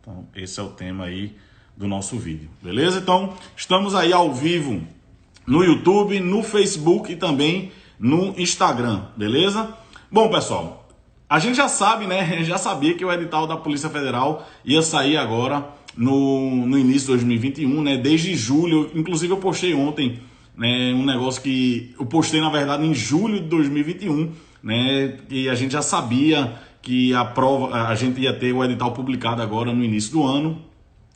Então, esse é o tema aí do nosso vídeo, beleza? Então, estamos aí ao vivo no YouTube, no Facebook e também no Instagram, beleza? Bom, pessoal, a gente já sabe, né? A gente já sabia que o edital da Polícia Federal ia sair agora no início de 2021, né? Desde julho, inclusive eu postei ontem, né, um negócio que eu postei, na verdade, em julho de 2021, né? E a gente já sabia que a gente ia ter o edital publicado agora no início do ano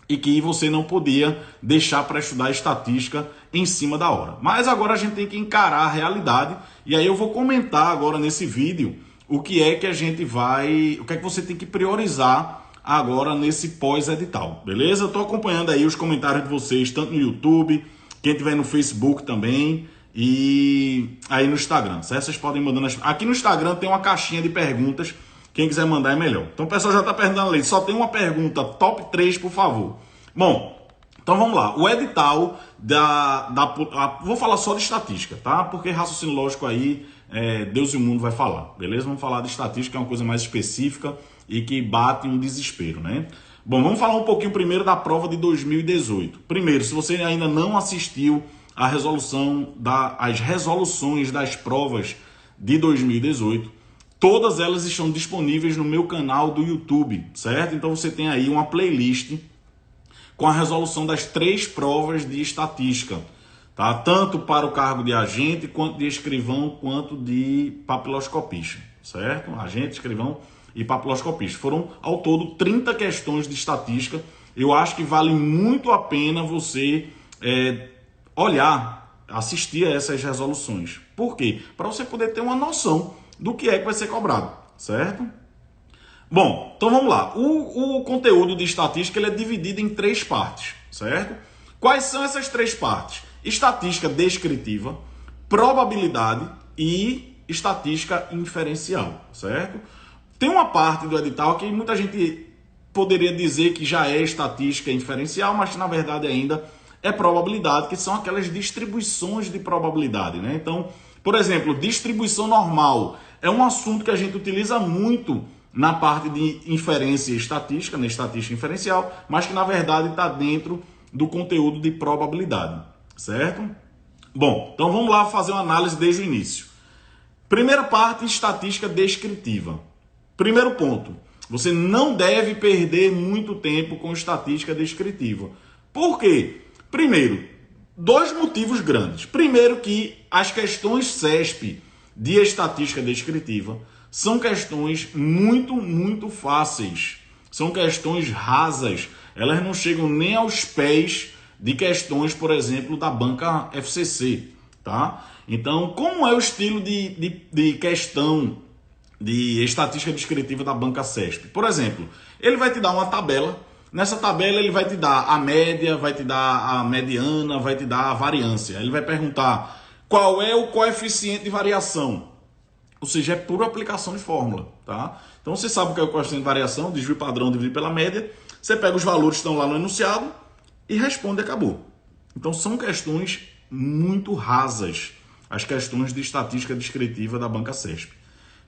e que você não podia deixar para estudar estatística em cima da hora. Mas agora a gente tem que encarar a realidade e aí eu vou comentar agora nesse vídeo o que é que a gente vai, o que é que você tem que priorizar agora nesse pós-edital, beleza? Eu tô acompanhando aí os comentários de vocês, tanto no YouTube, quem tiver no Facebook também e aí no Instagram, certo? Vocês podem mandando aqui no Instagram tem uma caixinha de perguntas. Quem quiser mandar é melhor. Então o pessoal já está perguntando ali. Só tem uma pergunta, top 3, por favor. Bom, então vamos lá. O edital vou falar só de estatística, tá? Porque raciocínio lógico aí, Deus e o mundo vai falar, beleza? Vamos falar de estatística, que é uma coisa mais específica e que bate um desespero, né? Bom, vamos falar um pouquinho primeiro da prova de 2018. Primeiro, se você ainda não assistiu às resoluções das provas de 2018, todas elas estão disponíveis no meu canal do YouTube, certo? Então você tem aí uma playlist com a resolução das 3 provas de estatística, tá? Tanto para o cargo de agente, quanto de escrivão, quanto de papiloscopista, certo? Agente, escrivão e papiloscopista. Foram ao todo 30 questões de estatística. Eu acho que vale muito a pena você olhar, assistir a essas resoluções. Por quê? Para você poder ter uma noção do que é que vai ser cobrado, certo? Bom, então vamos lá. O conteúdo de estatística ele é dividido em 3 partes, certo? Quais são essas 3 partes? Estatística descritiva, probabilidade e estatística inferencial, certo? Tem uma parte do edital que muita gente poderia dizer que já é estatística inferencial, mas na verdade ainda é probabilidade, que são aquelas distribuições de probabilidade, né? Então, por exemplo, distribuição normal é um assunto que a gente utiliza muito na parte de inferência estatística, na estatística inferencial, mas que na verdade está dentro do conteúdo de probabilidade, certo? Bom, então vamos lá fazer uma análise desde o início. Primeira parte, estatística descritiva. Primeiro ponto, você não deve perder muito tempo com estatística descritiva. Por quê? Primeiro, 2 motivos grandes. Primeiro que as questões CESP de estatística descritiva são questões muito fáceis. São questões rasas. Elas não chegam nem aos pés de questões, por exemplo, da banca FCC, tá? Então, como é o estilo de questão de estatística descritiva da banca CESP? Por exemplo, ele vai te dar uma tabela. Nessa tabela ele vai te dar a média, vai te dar a mediana, vai te dar a variância. Ele vai perguntar qual é o coeficiente de variação. Ou seja, é pura aplicação de fórmula, tá? Então você sabe o que é o coeficiente de variação, desvio padrão dividido pela média. Você pega os valores que estão lá no enunciado e responde e acabou. Então são questões muito rasas, as questões de estatística descritiva da banca CESP.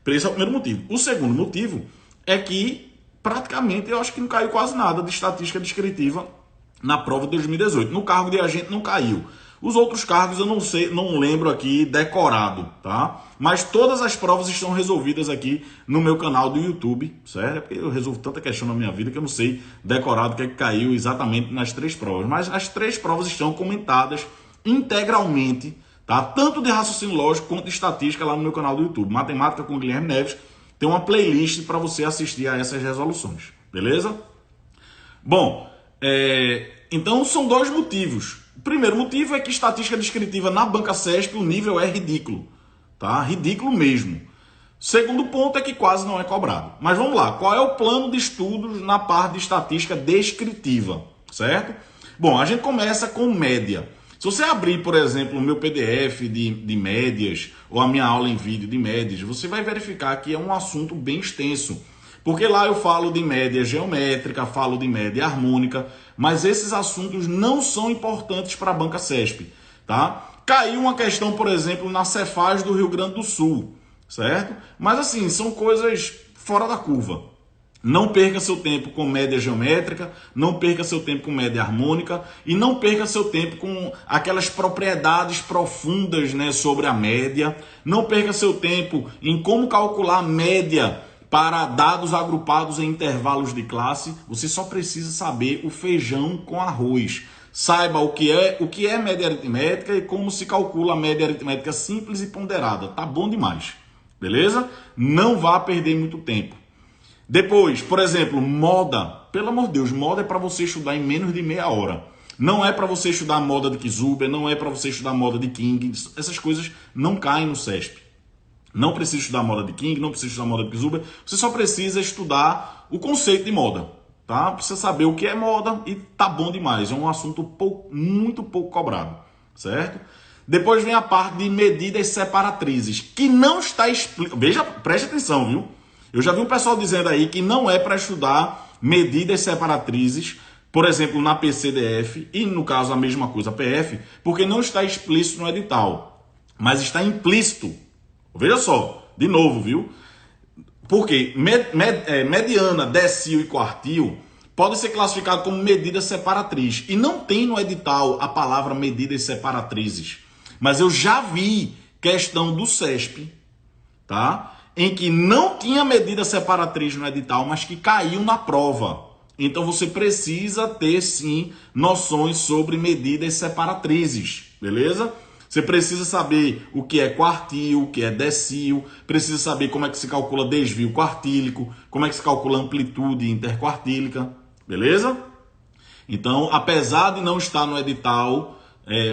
Esse é o primeiro motivo. O segundo motivo é que praticamente eu acho que não caiu quase nada de estatística descritiva na prova de 2018. No cargo de agente não caiu. Os outros cargos eu não sei, não lembro aqui decorado, tá? Mas todas as provas estão resolvidas aqui no meu canal do YouTube, certo? É porque eu resolvo tanta questão na minha vida que eu não sei decorado o que é que caiu exatamente nas 3 provas. Mas as 3 provas estão comentadas integralmente, tá? Tanto de raciocínio lógico quanto de estatística lá no meu canal do YouTube. Matemática com Guilherme Neves. Tem uma playlist para você assistir a essas resoluções, beleza? Bom, então são 2 motivos. O primeiro motivo é que estatística descritiva na banca CESP o nível é ridículo, tá? Ridículo mesmo. Segundo ponto é que quase não é cobrado. Mas vamos lá, qual é o plano de estudos na parte de estatística descritiva, certo? Bom, a gente começa com média. Se você abrir, por exemplo, o meu PDF de médias ou a minha aula em vídeo de médias, você vai verificar que é um assunto bem extenso. Porque lá eu falo de média geométrica, falo de média harmônica, mas esses assuntos não são importantes para a banca CESP, tá? Caiu uma questão, por exemplo, na Cefaz do Rio Grande do Sul, certo? Mas assim, são coisas fora da curva. Não perca seu tempo com média geométrica, não perca seu tempo com média harmônica e não perca seu tempo com aquelas propriedades profundas, né, sobre a média. Não perca seu tempo em como calcular a média para dados agrupados em intervalos de classe. Você só precisa saber o feijão com arroz. Saiba o que é média aritmética e como se calcula a média aritmética simples e ponderada. Tá bom demais, beleza? Não vá perder muito tempo. Depois, por exemplo, moda. Pelo amor de Deus, moda é para você estudar em menos de meia hora. Não é para você estudar moda de Kizuber, não é para você estudar moda de King. Essas coisas não caem no CESP. Não precisa estudar moda de King, não precisa estudar moda de Kizuber. Você só precisa estudar o conceito de moda, tá? Precisa saber o que é moda e tá bom demais. É um assunto muito pouco cobrado, certo? Depois vem a parte de medidas separatrizes, que não está explícito. Veja, preste atenção, viu? Eu já vi um pessoal dizendo aí que não é para estudar medidas separatrizes, por exemplo, na PCDF, e no caso a mesma coisa, PF, porque não está explícito no edital, mas está implícito. Veja só, de novo, viu? Porque mediana, decil e quartil podem ser classificados como medidas separatriz. E não tem no edital a palavra medidas separatrizes. Mas eu já vi questão do CESP, tá? Em que não tinha medida separatriz no edital, mas que caiu na prova. Então você precisa ter, sim, noções sobre medidas separatrizes, beleza? Você precisa saber o que é quartil, o que é decil, precisa saber como é que se calcula desvio quartílico, como é que se calcula amplitude interquartílica, beleza? Então, apesar de não estar no edital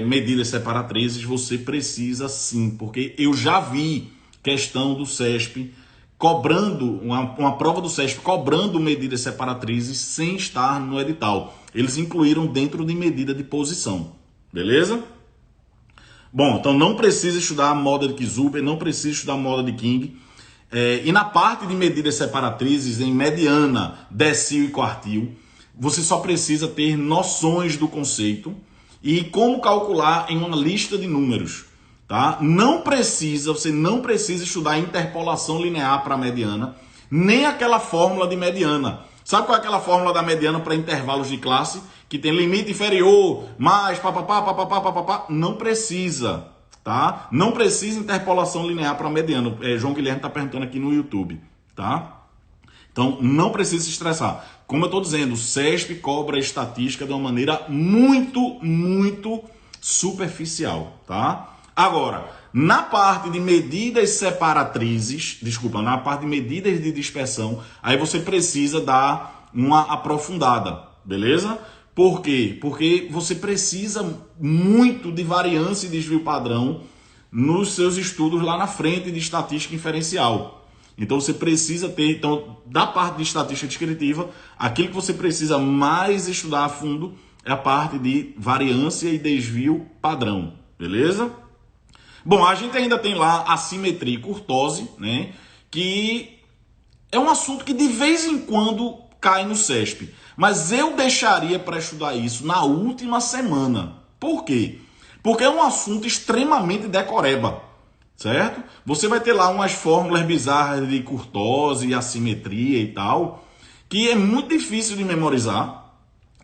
medidas separatrizes, você precisa sim, porque eu já vi questão do CESP cobrando, uma prova do CESP cobrando medidas separatrizes sem estar no edital. Eles incluíram dentro de medida de posição, beleza? Bom, então não precisa estudar a moda de Kizuber, não precisa estudar a moda de King. E na parte de medidas separatrizes, em mediana, decil e quartil, você só precisa ter noções do conceito e como calcular em uma lista de números. Tá? Você não precisa estudar interpolação linear para mediana, nem aquela fórmula de mediana. Sabe qual é aquela fórmula da mediana para intervalos de classe? Que tem limite inferior, mais, papapá. Não precisa, tá? Não precisa interpolação linear para mediana. João Guilherme está perguntando aqui no YouTube, tá? Então, não precisa se estressar. Como eu estou dizendo, o CESP cobra a estatística de uma maneira muito superficial, tá? Agora, na parte de medidas separatrizes, na parte de medidas de dispersão, aí você precisa dar uma aprofundada, beleza? Por quê? Porque você precisa muito de variância e desvio padrão nos seus estudos lá na frente de estatística inferencial. Então você precisa ter, da parte de estatística descritiva, aquilo que você precisa mais estudar a fundo é a parte de variância e desvio padrão, beleza? Bom, a gente ainda tem lá assimetria e curtose, né? Que é um assunto que de vez em quando cai no CESP. Mas eu deixaria para estudar isso na última semana. Por quê? Porque é um assunto extremamente decoreba, certo? Você vai ter lá umas fórmulas bizarras de curtose e assimetria e tal, que é muito difícil de memorizar.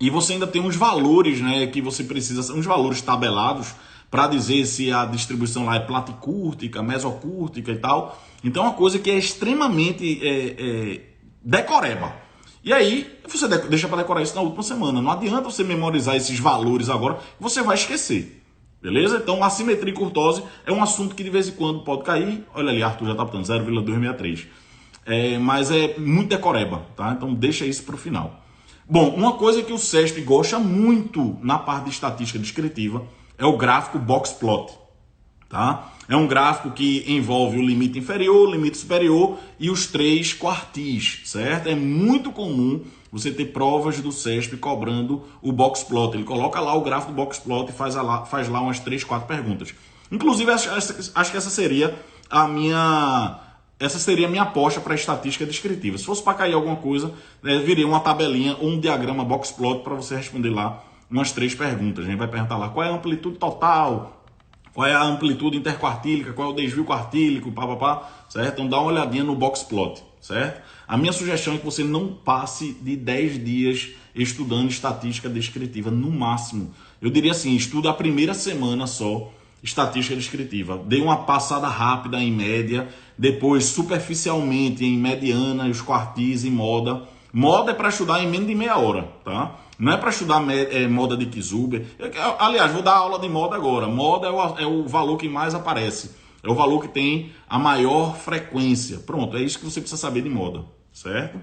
E você ainda tem uns valores, né, que você precisa, uns valores tabelados, para dizer se a distribuição lá é platicúrtica, mesocúrtica e tal. Então é uma coisa que é extremamente decoreba. E aí você deixa para decorar isso na última semana. Não adianta você memorizar esses valores agora, você vai esquecer. Beleza? Então assimetria e curtose é um assunto que de vez em quando pode cair. Olha ali, Arthur já está botando 0,263. Mas é muito decoreba, tá? Então deixa isso para o final. Bom, uma coisa que o CESP gosta muito na parte de estatística descritiva é o gráfico box plot, tá? É um gráfico que envolve o limite inferior, o limite superior e os 3 quartis, certo? É muito comum você ter provas do CESP cobrando o box plot. Ele coloca lá o gráfico do box plot e faz lá umas 3, 4 perguntas. Inclusive, acho que essa seria a minha aposta para estatística descritiva. Se fosse para cair alguma coisa, viria uma tabelinha ou um diagrama box plot para você responder lá umas 3 perguntas. A gente vai perguntar lá qual é a amplitude total, qual é a amplitude interquartílica, qual é o desvio quartílico, certo? Então dá uma olhadinha no box plot, certo? A minha sugestão é que você não passe de 10 dias estudando estatística descritiva, no máximo. Eu diria assim, estuda a primeira semana só estatística descritiva. Dê uma passada rápida em média, depois superficialmente em mediana, os quartis, em moda. Moda é para estudar em menos de meia hora, tá? Não é para estudar moda de Kizuber. Aliás, vou dar aula de moda agora. Moda é o valor que mais aparece. É o valor que tem a maior frequência. Pronto, é isso que você precisa saber de moda, certo?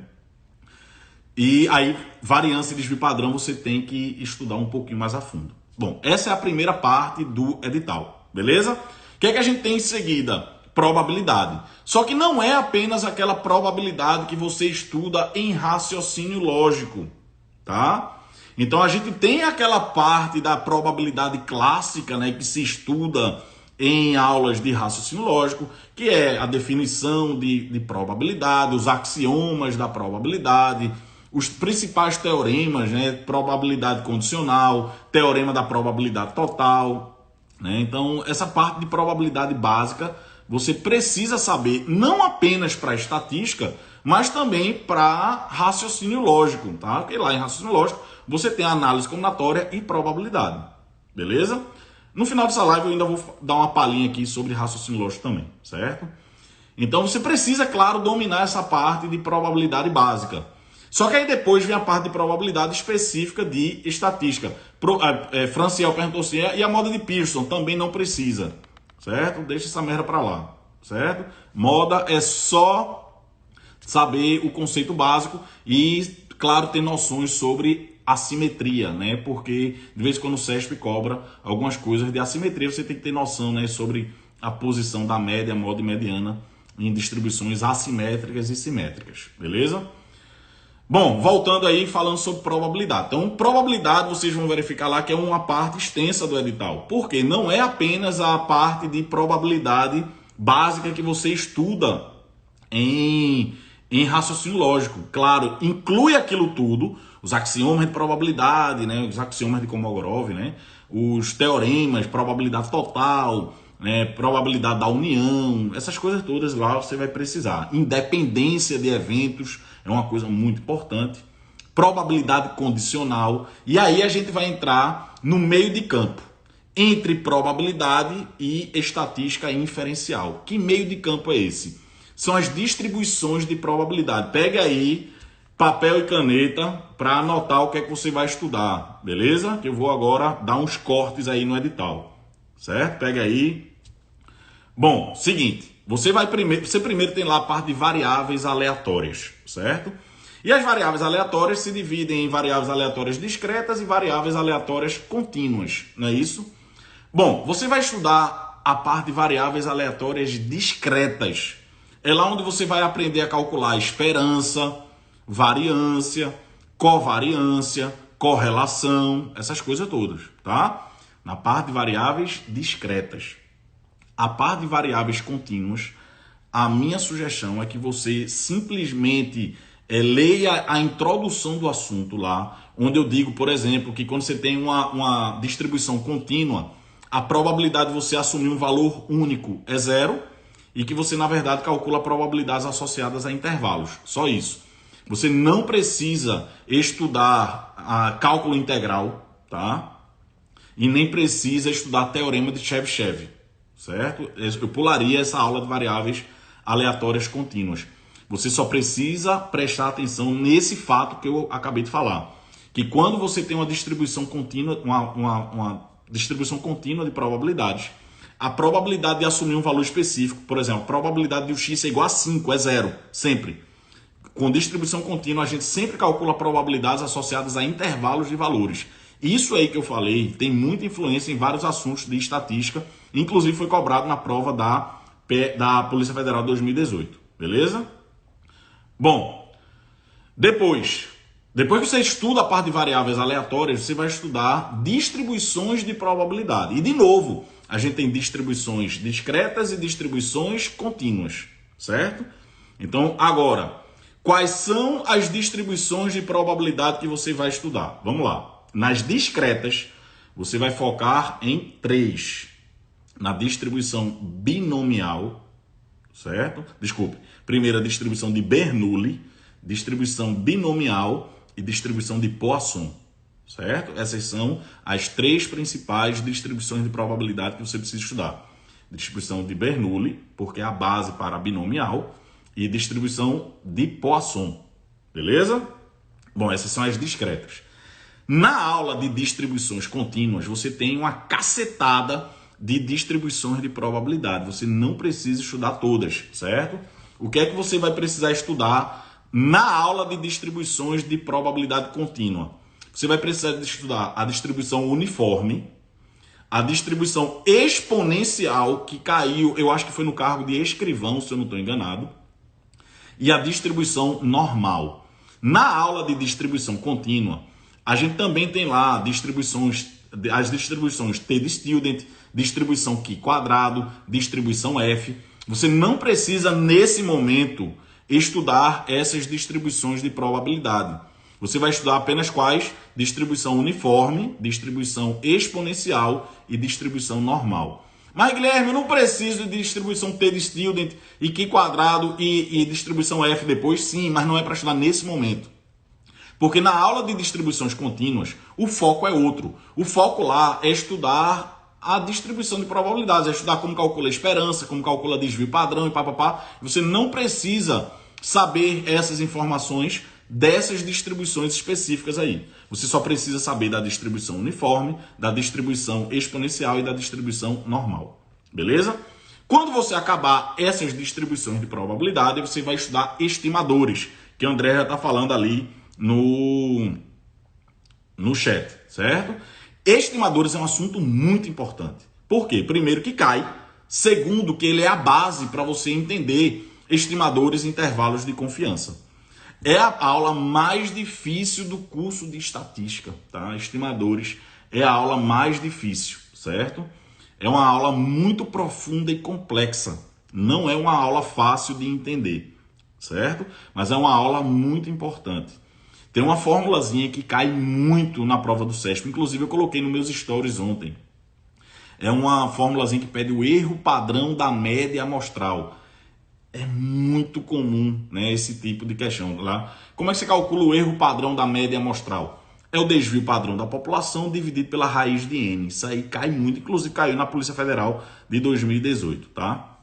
E aí, variância e desvio padrão, você tem que estudar um pouquinho mais a fundo. Bom, essa é a primeira parte do edital, beleza? O que é que a gente tem em seguida? Probabilidade. Só que não é apenas aquela probabilidade que você estuda em raciocínio lógico, tá? Então a gente tem aquela parte da probabilidade clássica, né, que se estuda em aulas de raciocínio lógico, que é a definição de probabilidade, os axiomas da probabilidade, os principais teoremas, né, probabilidade condicional, teorema da probabilidade total, né? Então essa parte de probabilidade básica você precisa saber não apenas para estatística, mas também para raciocínio lógico, tá? Porque lá em raciocínio lógico você tem a análise combinatória e probabilidade, beleza? No final dessa live eu ainda vou dar uma palhinha aqui sobre raciocínio lógico também, certo? Então você precisa, claro, dominar essa parte de probabilidade básica. Só que aí depois vem a parte de probabilidade específica de estatística. Franciel perguntou assim, e a moda de Pearson também não precisa, certo? Deixa essa merda pra lá, certo? Moda é só saber o conceito básico e, claro, ter noções sobre assimetria, né? Porque de vez em quando o CESP cobra algumas coisas de assimetria, você tem que ter noção, né, sobre a posição da média, moda e mediana em distribuições assimétricas e simétricas, beleza? Bom, voltando aí, falando sobre probabilidade. Então, probabilidade, vocês vão verificar lá que é uma parte extensa do edital. Porque não é apenas a parte de probabilidade básica que você estuda em raciocínio lógico. Claro, inclui aquilo tudo, os axiomas de probabilidade, né, os axiomas de Kolmogorov, né, os teoremas, probabilidade total, né, probabilidade da união, essas coisas todas lá você vai precisar. Independência de eventos é uma coisa muito importante. Probabilidade condicional. E aí a gente vai entrar no meio de campo, entre probabilidade e estatística inferencial. Que meio de campo é esse? São as distribuições de probabilidade. Pegue aí papel e caneta para anotar o que é que você vai estudar, beleza? Que eu vou agora dar uns cortes aí no edital, certo? Pega aí. Bom, seguinte, você primeiro tem lá a parte de variáveis aleatórias, certo? E as variáveis aleatórias se dividem em variáveis aleatórias discretas e variáveis aleatórias contínuas, não é isso? Bom, você vai estudar a parte de variáveis aleatórias discretas. É lá onde você vai aprender a calcular esperança, variância, covariância, correlação, essas coisas todas, tá? Na parte de variáveis discretas. A parte de variáveis contínuas, a minha sugestão é que você simplesmente leia a introdução do assunto lá, onde eu digo, por exemplo, que quando você tem uma distribuição contínua, a probabilidade de você assumir um valor único é zero e que você, na verdade, calcula probabilidades associadas a intervalos. Só isso. Você não precisa estudar a cálculo integral, tá? E nem precisa estudar teorema de Chebyshev, certo? Eu pularia essa aula de variáveis aleatórias contínuas. Você só precisa prestar atenção nesse fato que eu acabei de falar. Que quando você tem uma distribuição contínua, uma distribuição contínua de probabilidades, a probabilidade de assumir um valor específico, por exemplo, a probabilidade de o x é igual a 5, é zero, sempre. Com distribuição contínua, a gente sempre calcula probabilidades associadas a intervalos de valores. Isso aí que eu falei tem muita influência em vários assuntos de estatística, inclusive foi cobrado na prova da Polícia Federal 2018, beleza? Bom, depois que você estuda a parte de variáveis aleatórias, você vai estudar distribuições de probabilidade. E, de novo, a gente tem distribuições discretas e distribuições contínuas, certo? Então, agora, quais são as distribuições de probabilidade que você vai estudar? Vamos lá. Nas discretas, você vai focar em 3. Na distribuição binomial, certo? Desculpe. Primeira, distribuição de Bernoulli, distribuição binomial e distribuição de Poisson, certo? Essas são as três principais distribuições de probabilidade que você precisa estudar. Distribuição de Bernoulli, porque é a base para a binomial, e distribuição de Poisson, beleza? Bom, essas são as discretas. Na aula de distribuições contínuas, você tem uma cacetada de distribuições de probabilidade. Você não precisa estudar todas, certo? O que é que você vai precisar estudar na aula de distribuições de probabilidade contínua? Você vai precisar estudar a distribuição uniforme, a distribuição exponencial, que caiu, eu acho que foi no cargo de escrivão, se eu não estou enganado, e a distribuição normal. Na aula de distribuição contínua, a gente também tem lá as distribuições T de student, distribuição Q quadrado, distribuição F. Você não precisa, nesse momento, estudar essas distribuições de probabilidade. Você vai estudar apenas quais? Distribuição uniforme, distribuição exponencial e distribuição normal. Mas, Guilherme, eu não preciso de distribuição T de student e Q quadrado e distribuição F depois? Sim, mas não é para estudar nesse momento. Porque na aula de distribuições contínuas, o foco é outro. O foco lá é estudar a distribuição de probabilidades, é estudar como calcula a esperança, como calcula desvio padrão e papapá. Você não precisa saber essas informações dessas distribuições específicas aí. Você só precisa saber da distribuição uniforme, da distribuição exponencial e da distribuição normal. Beleza? Quando você acabar essas distribuições de probabilidade, você vai estudar estimadores, que o André já está falando ali no chat, certo? Estimadores é um assunto muito importante. Por quê? Primeiro que cai, segundo que ele é a base para você entender estimadores e intervalos de confiança. É a aula mais difícil do curso de estatística, tá? Estimadores é a aula mais difícil, certo? É uma aula muito profunda e complexa. Não é uma aula fácil de entender, certo? Mas é uma aula muito importante. Tem uma formulazinha que cai muito na prova do CESP. Inclusive, eu coloquei nos meus stories ontem. É uma formulazinha que pede o erro padrão da média amostral. É muito comum, né, esse tipo de questão. Lá. Como é que você calcula o erro padrão da média amostral? É o desvio padrão da população dividido pela raiz de N. Isso aí cai muito. Inclusive, caiu na Polícia Federal de 2018. Tá?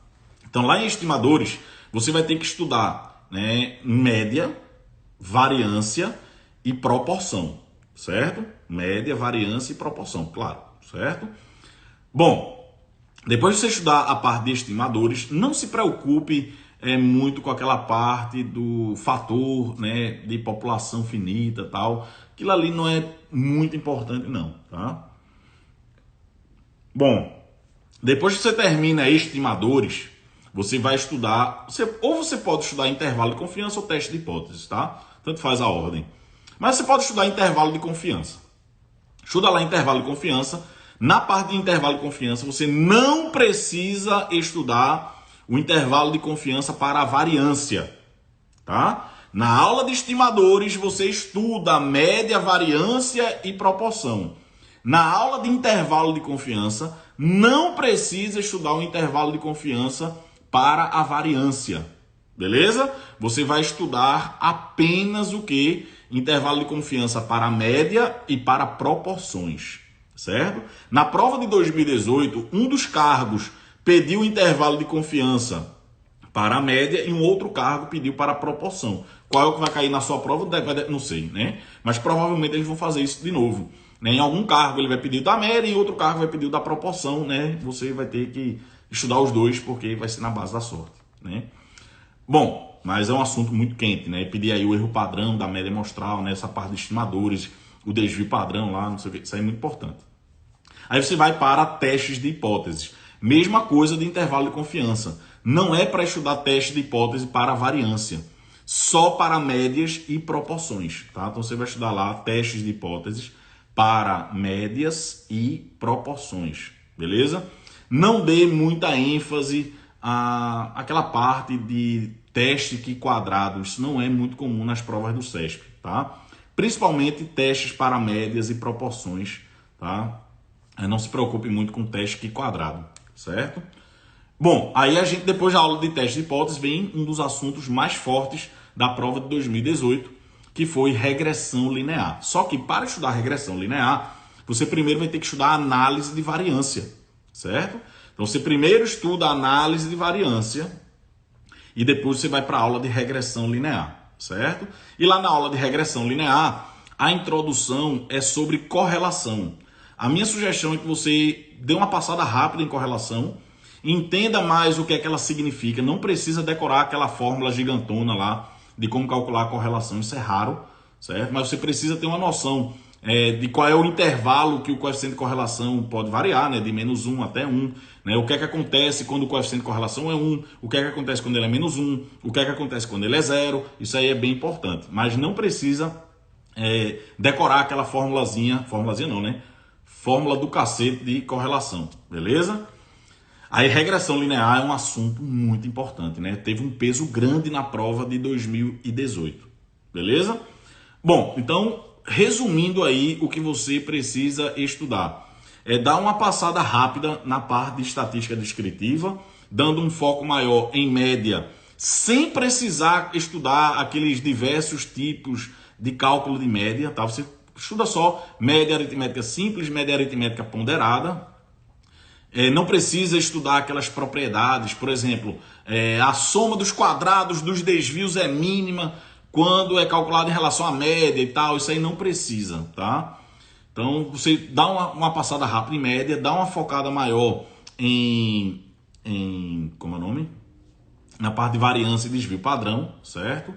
Então, lá em estimadores, você vai ter que estudar, né, média, variância e proporção, certo? Média, variância e proporção, claro, certo? Bom, depois de você estudar a parte de estimadores, não se preocupe muito com aquela parte do fator, né, de população finita e tal. Aquilo ali não é muito importante não, tá? Bom, depois que você termina estimadores, você vai estudar, ou você pode estudar intervalo de confiança ou teste de hipóteses, tá? Tanto faz a ordem. Mas você pode estudar intervalo de confiança. Estuda lá intervalo de confiança. Na parte de intervalo de confiança, você não precisa estudar o intervalo de confiança para a variância, tá? Na aula de estimadores, você estuda média, variância e proporção. Na aula de intervalo de confiança, não precisa estudar o intervalo de confiança para a variância, beleza? Você vai estudar apenas o que? Intervalo de confiança para a média e para proporções. Certo? Na prova de 2018, um dos cargos pediu intervalo de confiança para a média e um outro cargo pediu para a proporção. Qual é o que vai cair na sua prova? Não sei, né? Mas provavelmente eles vão fazer isso de novo. Né? Em algum cargo ele vai pedir da média e outro cargo vai pedir da proporção, né? Você vai ter que estudar os dois porque vai ser na base da sorte, né? Bom, mas é um assunto muito quente, né? Pedir aí o erro padrão da média amostral, né? Essa parte de estimadores, o desvio padrão lá, não sei o que, isso aí é muito importante. Aí você vai para testes de hipóteses. Mesma coisa de intervalo de confiança. Não é para estudar teste de hipótese para variância. Só para médias e proporções. Tá? Então você vai estudar lá testes de hipóteses para médias e proporções. Beleza? Não dê muita ênfase àquela parte de teste Q quadrado. Isso não é muito comum nas provas do CESP. Tá? Principalmente testes para médias e proporções. Tá? Não se preocupe muito com o teste Q quadrado, certo? Bom, aí a gente, depois da aula de teste de hipótese, vem um dos assuntos mais fortes da prova de 2018, que foi regressão linear. Só que para estudar regressão linear, você primeiro vai ter que estudar análise de variância, certo? Então você primeiro estuda a análise de variância e depois você vai para a aula de regressão linear, certo? E lá na aula de regressão linear, a introdução é sobre correlação. A minha sugestão é que você dê uma passada rápida em correlação, entenda mais o que é que ela significa, não precisa decorar aquela fórmula gigantona lá de como calcular a correlação, isso é raro, certo? Mas você precisa ter uma noção de qual é o intervalo que o coeficiente de correlação pode variar, né? De -1 até 1, né? O que é que acontece quando o coeficiente de correlação é 1, o que é que acontece quando ele é -1, o que é que acontece quando ele é 0, isso aí é bem importante, mas não precisa decorar aquela formulazinha não, né? Fórmula do cacete de correlação, beleza? Aí regressão linear é um assunto muito importante, né? Teve um peso grande na prova de 2018, beleza? Bom, então, resumindo aí o que você precisa estudar. Dar uma passada rápida na parte de estatística descritiva, dando um foco maior em média, sem precisar estudar aqueles diversos tipos de cálculo de média, tá? Você estuda só média aritmética simples, média aritmética ponderada. Não precisa estudar aquelas propriedades, por exemplo, a soma dos quadrados dos desvios é mínima quando é calculado em relação à média e tal, isso aí não precisa, tá? Então você dá uma passada rápida em média, dá uma focada maior como é o nome? Na parte de variância e desvio padrão, certo?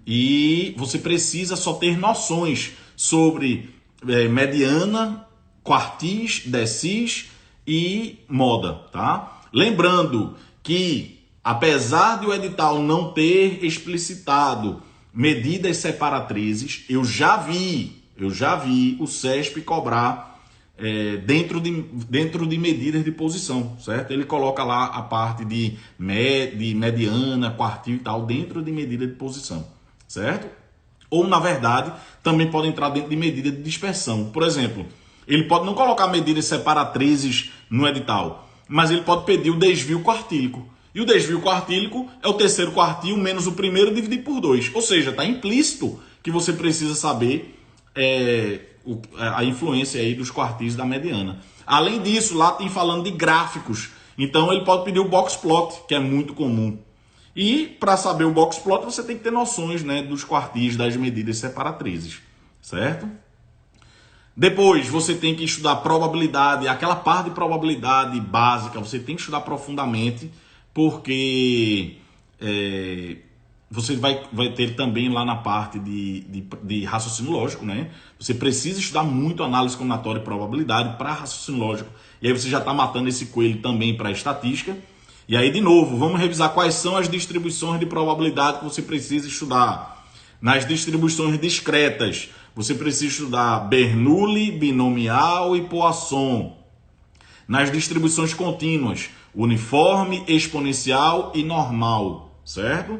E você precisa só ter noções sobre mediana, quartis, decis e moda, tá? Lembrando que, apesar de o edital não ter explicitado medidas separatrizes, eu já vi o CESP cobrar dentro de medidas de posição, certo? Ele coloca lá a parte de mediana, quartil e tal, dentro de medida de posição, certo? Ou, na verdade, também pode entrar dentro de medida de dispersão. Por exemplo, ele pode não colocar medidas separatrizes no edital, mas ele pode pedir o desvio quartílico. E o desvio quartílico é o terceiro quartil menos o primeiro dividido por 2. Ou seja, está implícito que você precisa saber a influência aí dos quartis da mediana. Além disso, lá tem falando de gráficos. Então ele pode pedir o box plot, que é muito comum. E para saber o box plot, você tem que ter noções, né, dos quartis das medidas separatrizes, certo? Depois você tem que estudar probabilidade, aquela parte de probabilidade básica, você tem que estudar profundamente, porque você vai ter também lá na parte de raciocínio lógico, né? Você precisa estudar muito análise combinatória e probabilidade para raciocínio lógico, e aí você já está matando esse coelho também para estatística. E aí, de novo, vamos revisar quais são as distribuições de probabilidade que você precisa estudar. Nas distribuições discretas, você precisa estudar Bernoulli, binomial e Poisson. Nas distribuições contínuas, uniforme, exponencial e normal, certo?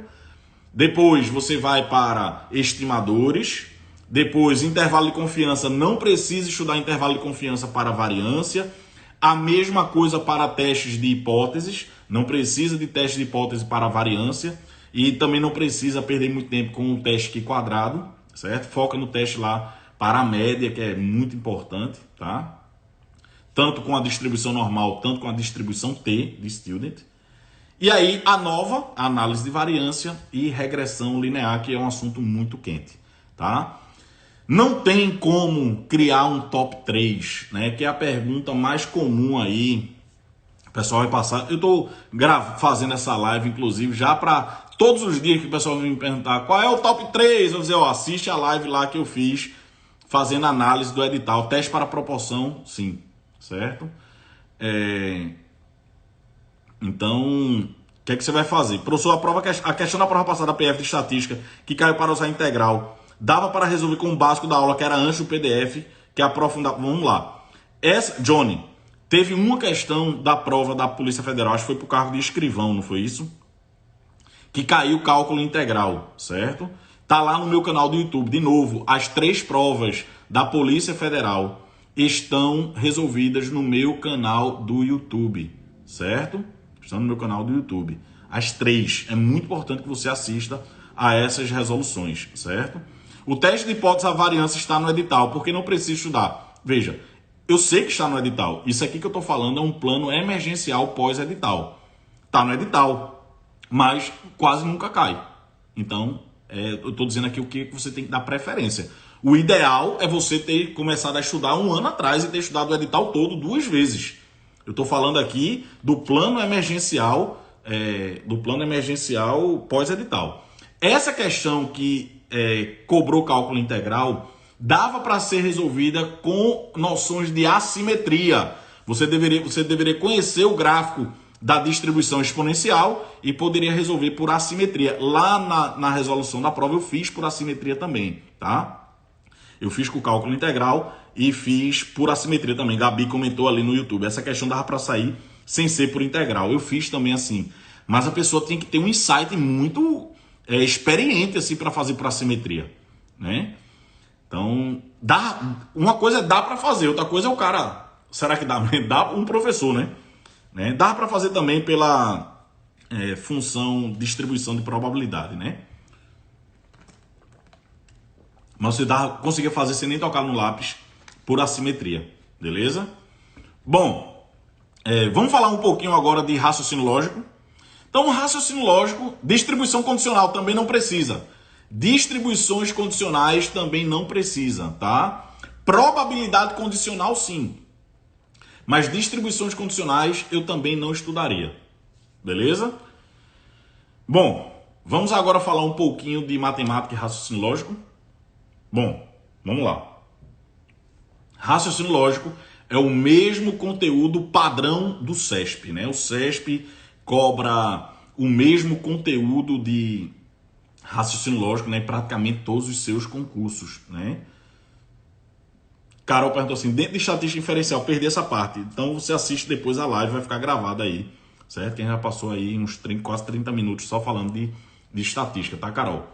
Depois você vai para estimadores. Depois, intervalo de confiança, não precisa estudar intervalo de confiança para variância. A mesma coisa para testes de hipóteses, não precisa de teste de hipótese para variância. E também não precisa perder muito tempo com o teste Q quadrado, certo? Foca no teste lá para a média, que é muito importante, tá? Tanto com a distribuição normal, tanto com a distribuição T de student. E aí a nova, a análise de variância e regressão linear, que é um assunto muito quente, tá? Não tem como criar um top 3, né? Que é a pergunta mais comum aí. O pessoal vai passar. Eu estou fazendo essa live, inclusive, já para todos os dias que o pessoal vem me perguntar qual é o top 3. Eu vou dizer, ó, assiste a live lá que eu fiz fazendo análise do edital. Teste para proporção, sim, certo? Então, o que é que você vai fazer? Professor, a questão da prova passada da PF de estatística, que caiu para usar integral, dava para resolver com o básico da aula, que era antes do PDF, que é aprofundar. Vamos lá. Johnny, teve uma questão da prova da Polícia Federal, acho que foi para o cargo de escrivão, não foi isso? Que caiu o cálculo integral, certo? Tá lá no meu canal do YouTube. De novo, as 3 provas da Polícia Federal estão resolvidas no meu canal do YouTube, certo? estão no meu canal do YouTube. As 3. É muito importante que você assista a essas resoluções, certo? O teste de hipótese à variância está no edital, porque não precisa estudar. Veja, eu sei que está no edital. Isso aqui que eu estou falando é um plano emergencial pós-edital. Está no edital, mas quase nunca cai. Então, eu estou dizendo aqui o que você tem que dar preferência. O ideal é você ter começado a estudar 1 ano atrás e ter estudado o edital todo 2 vezes. Eu estou falando aqui do plano emergencial, pós-edital. Essa questão que cobrou cálculo integral dava para ser resolvida com noções de assimetria. Você deveria conhecer o gráfico da distribuição exponencial e poderia resolver por assimetria. Lá na resolução da prova eu fiz por assimetria também, tá? Eu fiz com cálculo integral e fiz por assimetria também. Gabi comentou ali no YouTube. Essa questão dava para sair sem ser por integral. Eu fiz também assim. Mas a pessoa tem que ter um insight muito experiente assim para fazer por assimetria, né? Então, uma coisa é dar para fazer, outra coisa é o cara... Será que dá? Dá um professor, né? Dá para fazer também pela função distribuição de probabilidade, né? Mas você conseguia fazer sem nem tocar no lápis por assimetria, beleza? Bom, vamos falar um pouquinho agora de raciocínio lógico. Então, raciocínio lógico, distribuição condicional também não precisa. Distribuições condicionais também não precisa, tá? Probabilidade condicional, sim. Mas distribuições condicionais eu também não estudaria, beleza? Bom, vamos agora falar um pouquinho de matemática e raciocínio lógico. Bom, vamos lá. Raciocínio lógico é o mesmo conteúdo padrão do CESP, né? O CESP cobra o mesmo conteúdo de raciocínio lógico, né, em praticamente todos os seus concursos, né? Carol perguntou assim, dentro de estatística inferencial, perdi essa parte. Então você assiste depois a live, vai ficar gravada aí, certo? Quem já passou aí uns quase 30 minutos só falando de estatística, tá, Carol?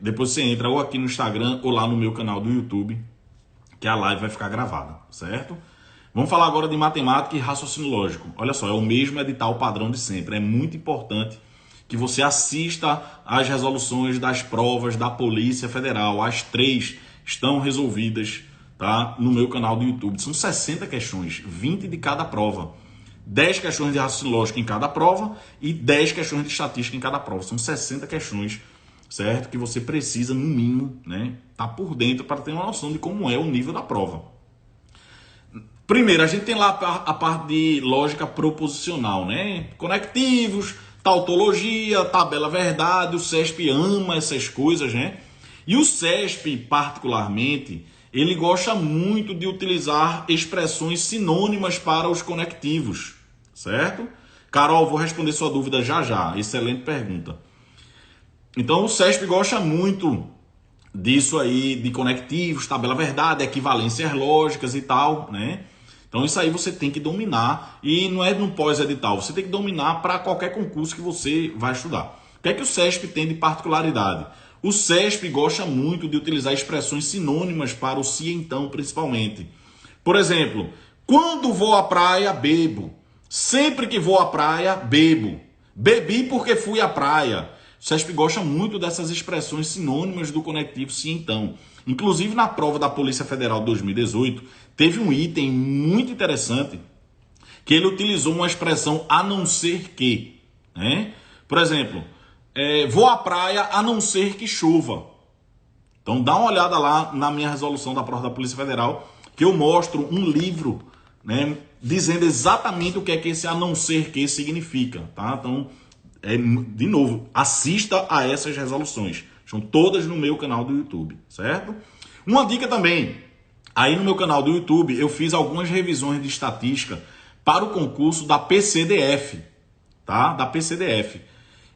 Depois você entra ou aqui no Instagram ou lá no meu canal do YouTube, que a live vai ficar gravada, certo? Vamos falar agora de matemática e raciocínio lógico. Olha só, é o mesmo edital padrão de sempre. É muito importante que você assista às resoluções das provas da Polícia Federal. As 3 estão resolvidas, tá, no meu canal do YouTube. São 60 questões, 20 de cada prova. 10 questões de raciocínio lógico em cada prova e 10 questões de estatística em cada prova. São 60 questões, certo? Que você precisa, no mínimo, né, tá por dentro para ter uma noção de como é o nível da prova. Primeiro, a gente tem lá a parte de lógica proposicional, né? Conectivos, tautologia, tabela verdade, o CESP ama essas coisas, né? E o CESP, particularmente, ele gosta muito de utilizar expressões sinônimas para os conectivos, certo? Carol, vou responder sua dúvida já já. Excelente pergunta. Então, o CESP gosta muito disso aí, de conectivos, tabela verdade, equivalências lógicas e tal, né? Então, isso aí você tem que dominar e não é no pós-edital, você tem que dominar para qualquer concurso que você vai estudar. O que é que o CESP tem de particularidade? O CESP gosta muito de utilizar expressões sinônimas para o se então, principalmente. Por exemplo, quando vou à praia, bebo. Sempre que vou à praia, bebo. Bebi porque fui à praia. O CESP gosta muito dessas expressões sinônimas do conectivo se então. Inclusive, na prova da Polícia Federal 2018, teve um item muito interessante que ele utilizou uma expressão a não ser que, né? Por exemplo, vou à praia a não ser que chova. Então dá uma olhada lá na minha resolução da prova da Polícia Federal, que eu mostro um livro, né, dizendo exatamente o que é que esse a não ser que significa, tá? Então, de novo, assista a essas resoluções. Estão todas no meu canal do YouTube, certo? Uma dica também, aí no meu canal do YouTube eu fiz algumas revisões de estatística para o concurso da PCDF, tá? Da PCDF.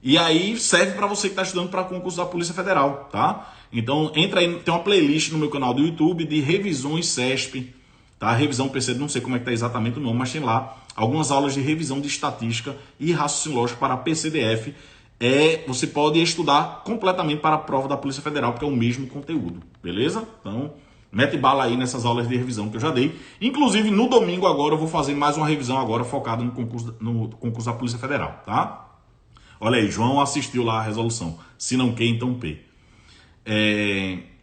E aí serve para você que está estudando para concurso da Polícia Federal, tá? Então entra aí, tem uma playlist no meu canal do YouTube de revisões CESP, tá? Revisão PCD, não sei como é que tá exatamente o nome, mas tem lá algumas aulas de revisão de estatística e raciocínio lógico para a PCDF. Você pode estudar completamente para a prova da Polícia Federal, porque é o mesmo conteúdo, beleza? Então, Mete bala aí nessas aulas de revisão que eu já dei. Inclusive, no domingo agora, eu vou fazer mais uma revisão agora focada no concurso da Polícia Federal, tá? Olha aí, João assistiu lá a resolução. Se não Q, então P.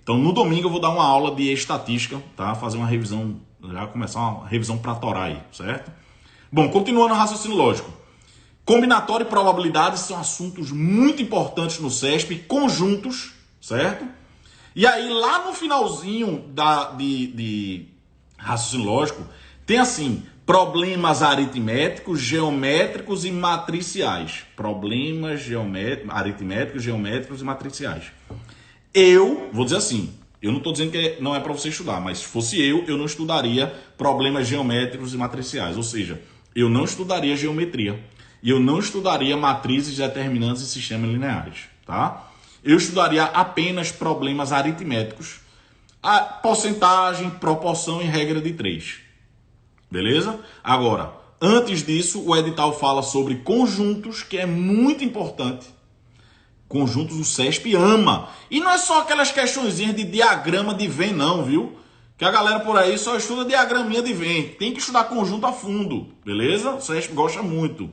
Então, no domingo eu vou dar uma aula de estatística, tá? Fazer uma revisão, já começar uma revisão para torar aí, certo? Bom, continuando o raciocínio lógico. Combinatório e probabilidade são assuntos muito importantes no CESP, conjuntos, certo? E aí, lá no finalzinho de raciocínio lógico, tem assim, problemas aritméticos, geométricos e matriciais. Problemas aritméticos, geométricos e matriciais. Eu, vou dizer assim, eu não estou dizendo que não é para você estudar, mas se fosse eu não estudaria problemas geométricos e matriciais. Ou seja, eu não estudaria geometria. E eu não estudaria matrizes, determinantes e sistemas lineares, tá? Eu estudaria apenas problemas aritméticos, a porcentagem, proporção e regra de 3. Beleza? Agora, antes disso, o edital fala sobre conjuntos, que é muito importante. Conjuntos o CESP ama. E não é só aquelas questõezinhas de diagrama de Venn, não, viu? Que a galera por aí só estuda diagraminha de Venn. Tem que estudar conjunto a fundo, beleza? O CESP gosta muito.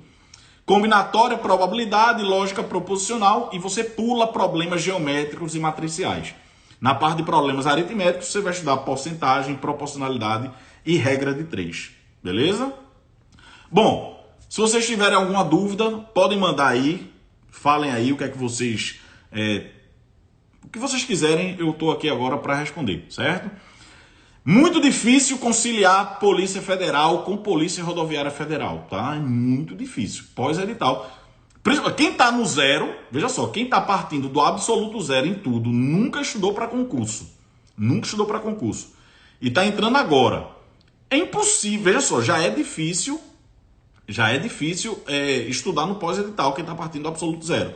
Combinatória, probabilidade, lógica proposicional e você pula problemas geométricos e matriciais. Na parte de problemas aritméticos, você vai estudar porcentagem, proporcionalidade e regra de 3. Beleza? Bom, se vocês tiverem alguma dúvida, podem mandar aí. Falem aí o que é que vocês... o que vocês quiserem, eu estou aqui agora para responder, certo? Muito difícil conciliar Polícia Federal com Polícia Rodoviária Federal, tá? É muito difícil. Pós-edital. Quem está no zero, veja só, quem está partindo do absoluto zero em tudo, nunca estudou para concurso. Nunca estudou para concurso. E está entrando agora. É impossível, veja só, já é difícil estudar no pós-edital quem está partindo do absoluto zero.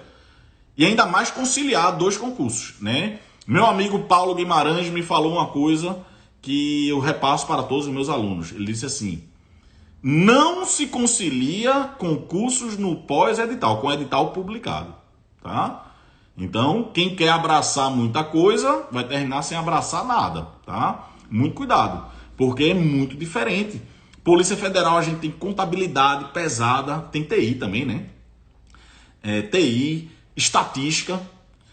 E ainda mais conciliar 2 concursos, né? Meu amigo Paulo Guimarães me falou uma coisa que eu repasso para todos os meus alunos. Ele disse assim: não se concilia concursos no pós-edital, com edital publicado, tá? Então, quem quer abraçar muita coisa, vai terminar sem abraçar nada, tá? Muito cuidado, porque é muito diferente. Polícia Federal, a gente tem contabilidade pesada, tem TI também, né? TI, estatística.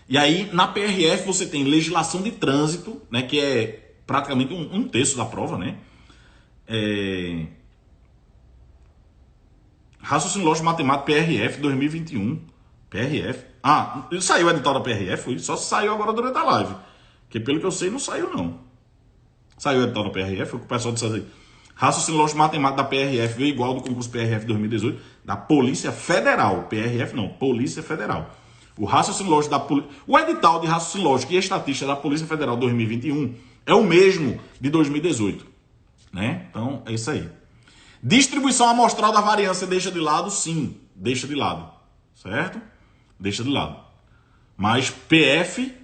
E aí, na PRF, você tem legislação de trânsito, né? Que é praticamente um terço da prova, né? Raciocínio Lógico Matemático PRF 2021. PRF. Ah, saiu o edital da PRF? Só saiu agora durante a live. Porque pelo que eu sei, não saiu, não. Saiu o edital da PRF, o que o pessoal disse assim. Raciocínio Lógico Matemático da PRF veio igual do concurso PRF 2018, da Polícia Federal. PRF não, Polícia Federal. O raciocínio lógico o edital de raciocínio lógico e estatística da Polícia Federal 2021 é o mesmo de 2018, né? Então, é isso aí. Distribuição amostral da variância deixa de lado? Sim, deixa de lado, certo? Deixa de lado. Mas PF,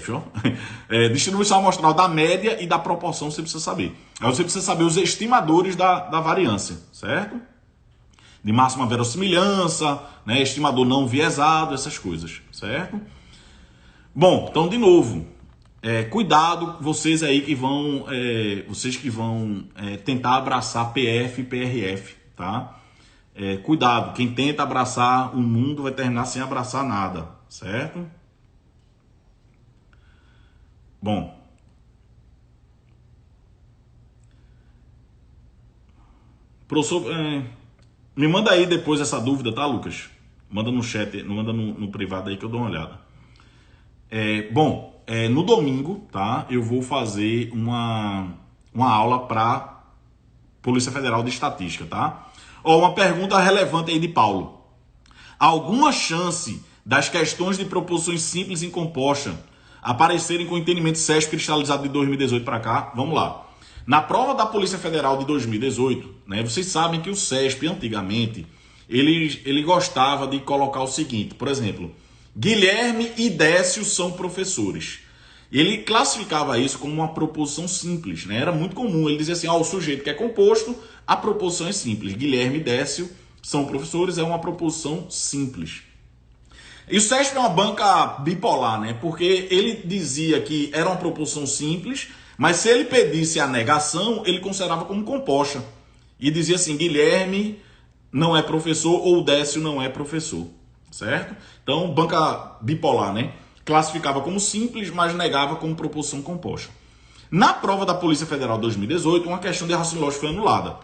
ó, distribuição amostral da média e da proporção você precisa saber. Aí você precisa saber os estimadores da variância, certo? De máxima verossimilhança, né? Estimador não viesado, essas coisas, certo? Bom, então de novo, cuidado vocês aí que vão, tentar abraçar PF e PRF, tá? Cuidado, quem tenta abraçar o mundo vai terminar sem abraçar nada, certo? Bom. Professor, me manda aí depois essa dúvida, tá, Lucas? Manda no chat, manda no privado aí que eu dou uma olhada. No domingo, tá? Eu vou fazer uma aula para Polícia Federal de Estatística, tá? Uma pergunta relevante aí de Paulo. Alguma chance das questões de proposições simples em composta aparecerem com entendimento CESP cristalizado de 2018 para cá? Vamos lá. Na prova da Polícia Federal de 2018, né, vocês sabem que o CESP, antigamente, ele gostava de colocar o seguinte, por exemplo, Guilherme e Décio são professores. Ele classificava isso como uma proposição simples, né? Era muito comum, ele dizia assim, o sujeito que é composto, a proposição é simples. Guilherme e Décio são professores, é uma proposição simples. E o CESP é uma banca bipolar, né? Porque ele dizia que era uma proposição simples, Mas se ele pedisse a negação, ele considerava como composta. E dizia assim, Guilherme não é professor ou Décio não é professor, certo? Então, banca bipolar, né? Classificava como simples, mas negava como proposição composta. Na prova da Polícia Federal 2018, uma questão de raciocínio lógico foi anulada.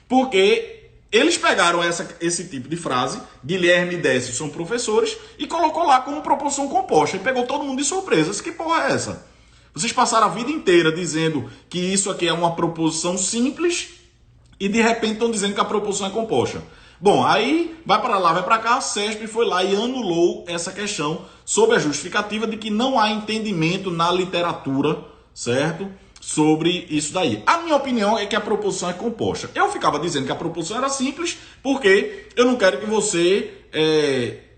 Porque eles pegaram esse tipo de frase, Guilherme e Décio são professores, e colocou lá como proposição composta. E pegou todo mundo de surpresa. Que porra é essa? Vocês passaram a vida inteira dizendo que isso aqui é uma proposição simples e de repente estão dizendo que a proposição é composta. Bom, aí vai para lá, vai para cá, a CESP foi lá e anulou essa questão sob a justificativa de que não há entendimento na literatura, certo? Sobre isso daí. A minha opinião é que a proposição é composta. Eu ficava dizendo que a proposição era simples porque eu não quero que você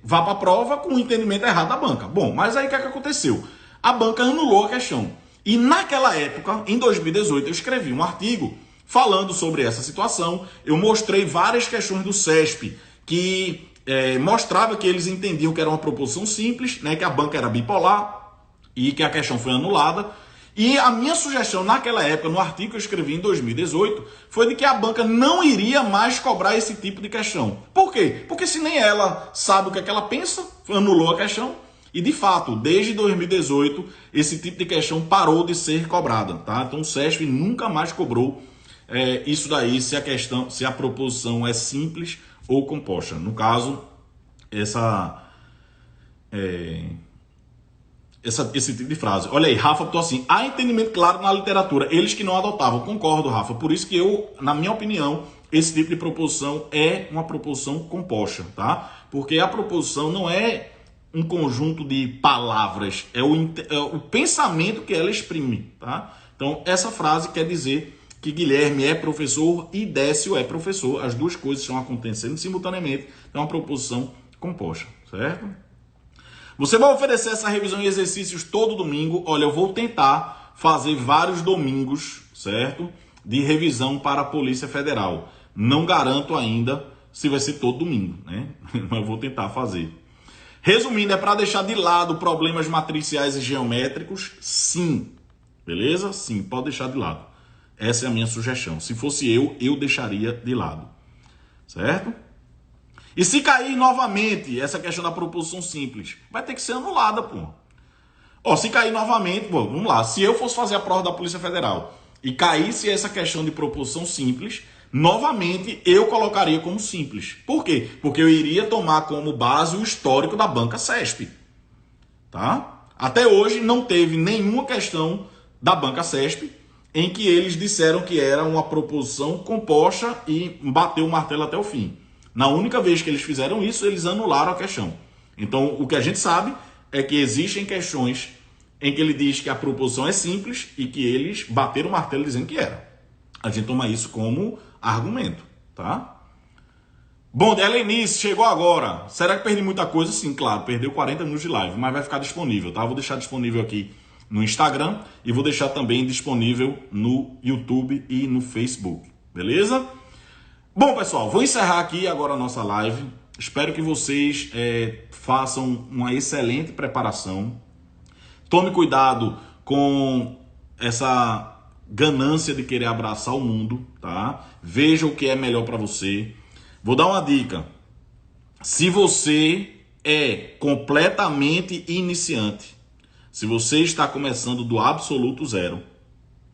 vá para a prova com o entendimento errado da banca. Bom, mas aí o que aconteceu? A banca anulou a questão. E naquela época, em 2018, eu escrevi um artigo falando sobre essa situação. Eu mostrei várias questões do CESP que mostrava que eles entendiam que era uma proposição simples, né, que a banca era bipolar e que a questão foi anulada. E a minha sugestão naquela época, no artigo que eu escrevi em 2018, foi de que a banca não iria mais cobrar esse tipo de questão. Por quê? Porque se nem ela sabe o que é que ela pensa, anulou a questão. E, de fato, desde 2018, esse tipo de questão parou de ser cobrada, tá? Então, o CESP nunca mais cobrou isso daí, se a proposição é simples ou composta. No caso, esse tipo de frase. Olha aí, Rafa botou assim, há entendimento claro na literatura, eles que não adotavam. Concordo, Rafa. Por isso que eu, na minha opinião, esse tipo de proposição é uma proposição composta, tá? Porque a proposição não é um conjunto de palavras, é o pensamento que ela exprime, tá? Então, essa frase quer dizer que Guilherme é professor e Décio é professor. As duas coisas estão acontecendo simultaneamente. Então, é uma proposição composta, certo? Você vai oferecer essa revisão e exercícios todo domingo. Olha, eu vou tentar fazer vários domingos, certo? De revisão para a Polícia Federal. Não garanto ainda se vai ser todo domingo, né? Mas eu vou tentar fazer. Resumindo, é para deixar de lado problemas matriciais e geométricos? Sim. Beleza? Sim, pode deixar de lado. Essa é a minha sugestão. Se fosse eu deixaria de lado. Certo? E se cair novamente essa questão da proposição simples, vai ter que ser anulada, pô. Ó, se cair novamente, pô, vamos lá. Se eu fosse fazer a prova da Polícia Federal e caísse essa questão de proposição simples, novamente eu colocaria como simples. Por quê? Porque eu iria tomar como base o histórico da banca CESP. Tá? Até hoje não teve nenhuma questão da banca CESP em que eles disseram que era uma proposição composta e bateu o martelo até o fim. Na única vez que eles fizeram isso, eles anularam a questão. Então, o que a gente sabe é que existem questões em que ele diz que a proposição é simples e que eles bateram o martelo dizendo que era. A gente toma isso como argumento, tá? Bom, Helenice, chegou agora. Será que perdi muita coisa? Sim, claro, perdeu 40 minutos de live, mas vai ficar disponível, tá? Vou deixar disponível aqui no Instagram e vou deixar também disponível no YouTube e no Facebook, beleza? Bom, pessoal, vou encerrar aqui agora a nossa live. Espero que vocês façam uma excelente preparação. Tome cuidado com essa ganância de querer abraçar o mundo, tá? Veja o que é melhor para você. Vou dar uma dica. Se você é completamente iniciante, se você está começando do absoluto zero,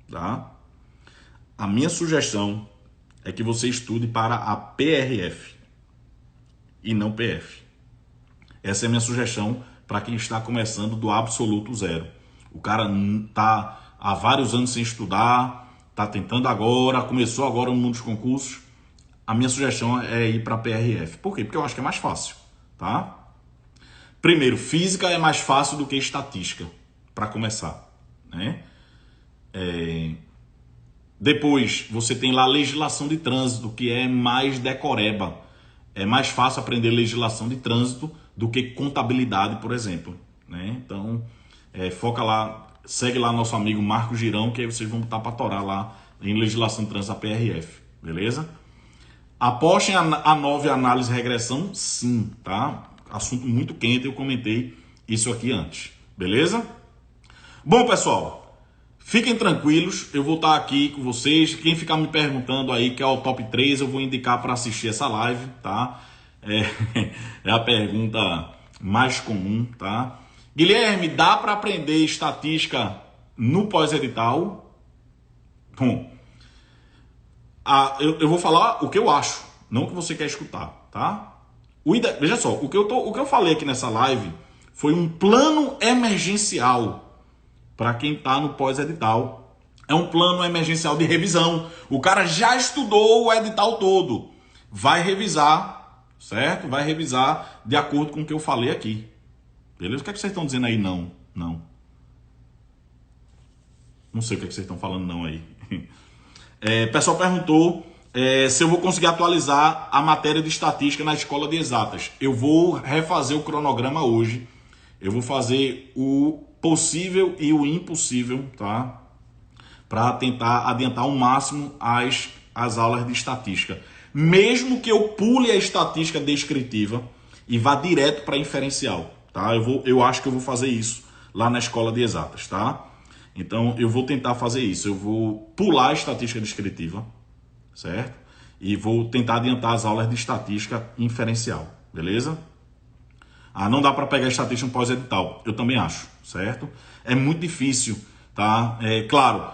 tá? A minha sugestão é que você estude para a PRF e não PF. Essa é a minha sugestão para quem está começando do absoluto zero. O cara está há vários anos sem estudar, está tentando agora, começou agora no mundo dos concursos. A minha sugestão é ir para a PRF. Por quê? Porque eu acho que é mais fácil, tá? Primeiro, física é mais fácil do que estatística, para começar, né? Depois, você tem lá legislação de trânsito, que é mais decoreba. É mais fácil aprender legislação de trânsito do que contabilidade, por exemplo, né? Então, foca lá, segue lá nosso amigo Marco Girão, que aí vocês vão botar para torar lá em legislação de trânsito da PRF, beleza? Apostem a 9 análise e regressão, sim, tá? Assunto muito quente, eu comentei isso aqui antes, beleza? Bom, pessoal, Fiquem tranquilos, eu vou estar aqui com vocês. Quem ficar me perguntando aí que é o top 3, eu vou indicar para assistir essa live, tá? É a pergunta mais comum, tá? Guilherme, dá para aprender estatística no pós-edital? Bom, eu vou falar o que eu acho, não o que você quer escutar, tá? Veja só, o que eu falei aqui nessa live foi um plano emergencial para quem está no pós-edital. É um plano emergencial de revisão. O cara já estudou o edital todo. Vai revisar, certo? Vai revisar de acordo com o que eu falei aqui. Beleza? O que é que vocês estão dizendo aí? Não. Não sei o que é que vocês estão falando não aí. O pessoal perguntou se eu vou conseguir atualizar a matéria de estatística na escola de exatas. Eu vou refazer o cronograma hoje. Eu vou fazer o possível e o impossível, tá? Para tentar adiantar ao máximo as aulas de estatística. Mesmo que eu pule a estatística descritiva e vá direto para inferencial, tá? Eu acho que eu vou fazer isso lá na escola de exatas, tá? Então eu vou tentar fazer isso. Eu vou pular a estatística descritiva, certo? E vou tentar adiantar as aulas de estatística inferencial, beleza? Não dá para pegar estatística no pós-edital. Eu também acho, certo? É muito difícil, tá? Claro,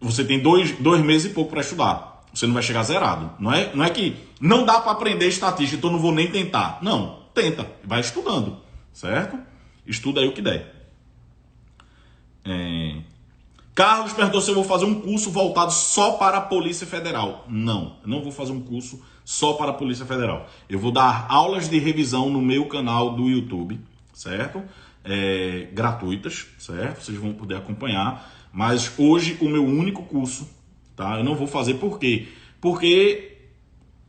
você tem dois meses e pouco para estudar. Você não vai chegar zerado. Não é que não dá para aprender estatística, então não vou nem tentar. Não, tenta. Vai estudando, certo? Estuda aí o que der. Carlos perguntou se eu vou fazer um curso voltado só para a Polícia Federal. Não, eu não vou fazer um curso só para a Polícia Federal. Eu vou dar aulas de revisão no meu canal do YouTube, certo? Gratuitas, certo? Vocês vão poder acompanhar. Mas hoje o meu único curso, tá? Eu não vou fazer por quê? Porque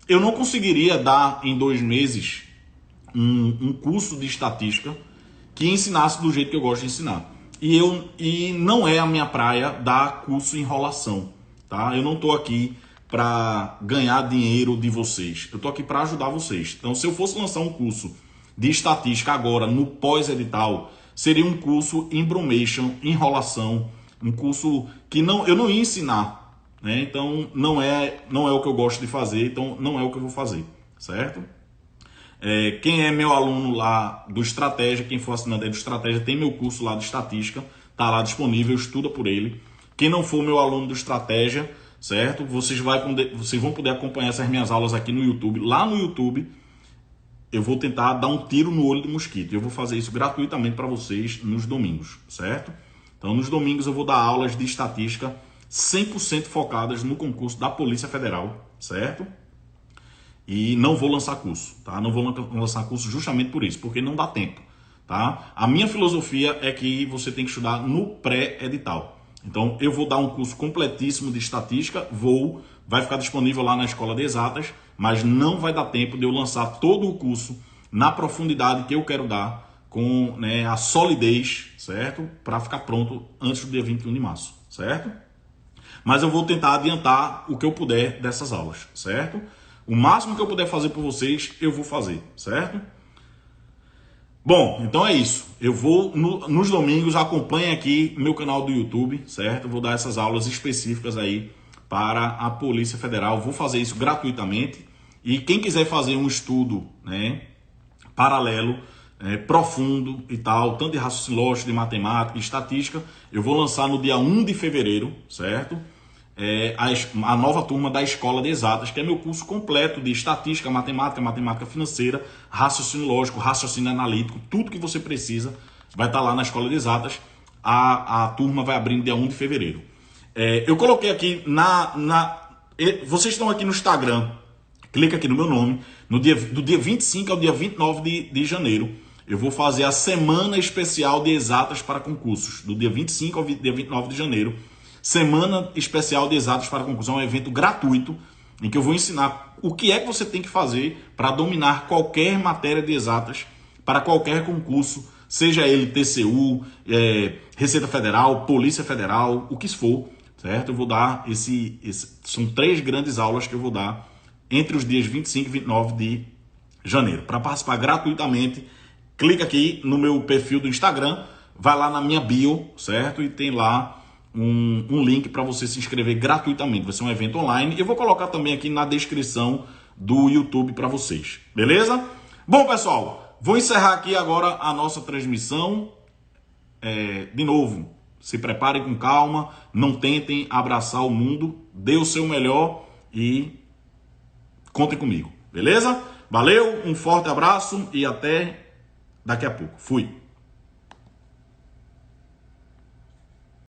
eu não conseguiria dar em 2 meses um curso de estatística que ensinasse do jeito que eu gosto de ensinar. E não é a minha praia dar curso em enrolação, tá? Eu não estou aqui para ganhar dinheiro de vocês. Eu estou aqui para ajudar vocês. Então, se eu fosse lançar um curso de estatística agora no pós-edital, seria um curso embromation, enrolação, um curso que eu não ia ensinar, né? Então, não é o que eu gosto de fazer, então não é o que eu vou fazer, certo? Quem é meu aluno lá do Estratégia, quem for assinante do Estratégia, tem meu curso lá de estatística, tá lá disponível, estuda por ele. Quem não for meu aluno do Estratégia, certo? Vocês vão poder acompanhar essas minhas aulas aqui no YouTube. Lá no YouTube, eu vou tentar dar um tiro no olho do mosquito. Eu vou fazer isso gratuitamente para vocês nos domingos, certo? Então, nos domingos eu vou dar aulas de estatística 100% focadas no concurso da Polícia Federal, certo? E não vou lançar curso, tá? Não vou lançar curso justamente por isso, porque não dá tempo, tá? A minha filosofia é que você tem que estudar no pré-edital. Então, eu vou dar um curso completíssimo de estatística, vai ficar disponível lá na Escola de Exatas, mas não vai dar tempo de eu lançar todo o curso na profundidade que eu quero dar, com, né, a solidez, certo? Para ficar pronto antes do dia 21 de março, certo? Mas eu vou tentar adiantar o que eu puder dessas aulas, certo? O máximo que eu puder fazer por vocês, eu vou fazer, certo? Bom, então é isso. Eu vou, nos domingos, acompanhe aqui meu canal do YouTube, certo? Eu vou dar essas aulas específicas aí para a Polícia Federal. Vou fazer isso gratuitamente. E quem quiser fazer um estudo, né, paralelo, profundo e tal, tanto de raciocínio lógico, de matemática, de estatística, eu vou lançar no dia 1 de fevereiro, certo? A nova turma da Escola de Exatas, que é meu curso completo de estatística, matemática financeira, raciocínio lógico, raciocínio analítico, tudo que você precisa vai estar lá na Escola de Exatas. A turma vai abrir no dia 1 de fevereiro. Eu coloquei aqui vocês estão aqui no Instagram, clica aqui no meu nome, do dia 25 ao dia 29 de janeiro, eu vou fazer a Semana Especial de Exatas para Concursos, do dia 25 ao dia 29 de janeiro. Semana Especial de Exatas para Concurso, é um evento gratuito em que eu vou ensinar o que é que você tem que fazer para dominar qualquer matéria de exatas para qualquer concurso, seja ele TCU, Receita Federal, Polícia Federal, o que for, certo? Eu vou dar são 3 grandes aulas que eu vou dar entre os dias 25 e 29 de janeiro. Para participar gratuitamente, clica aqui no meu perfil do Instagram, vai lá na minha bio, certo? E tem lá um link para você se inscrever gratuitamente. Vai ser um evento online. Eu vou colocar também aqui na descrição do YouTube para vocês. Beleza? Bom, pessoal, vou encerrar aqui agora a nossa transmissão. De novo, se preparem com calma. Não tentem abraçar o mundo. Dê o seu melhor e contem comigo. Beleza? Valeu, um forte abraço e até daqui a pouco. Fui!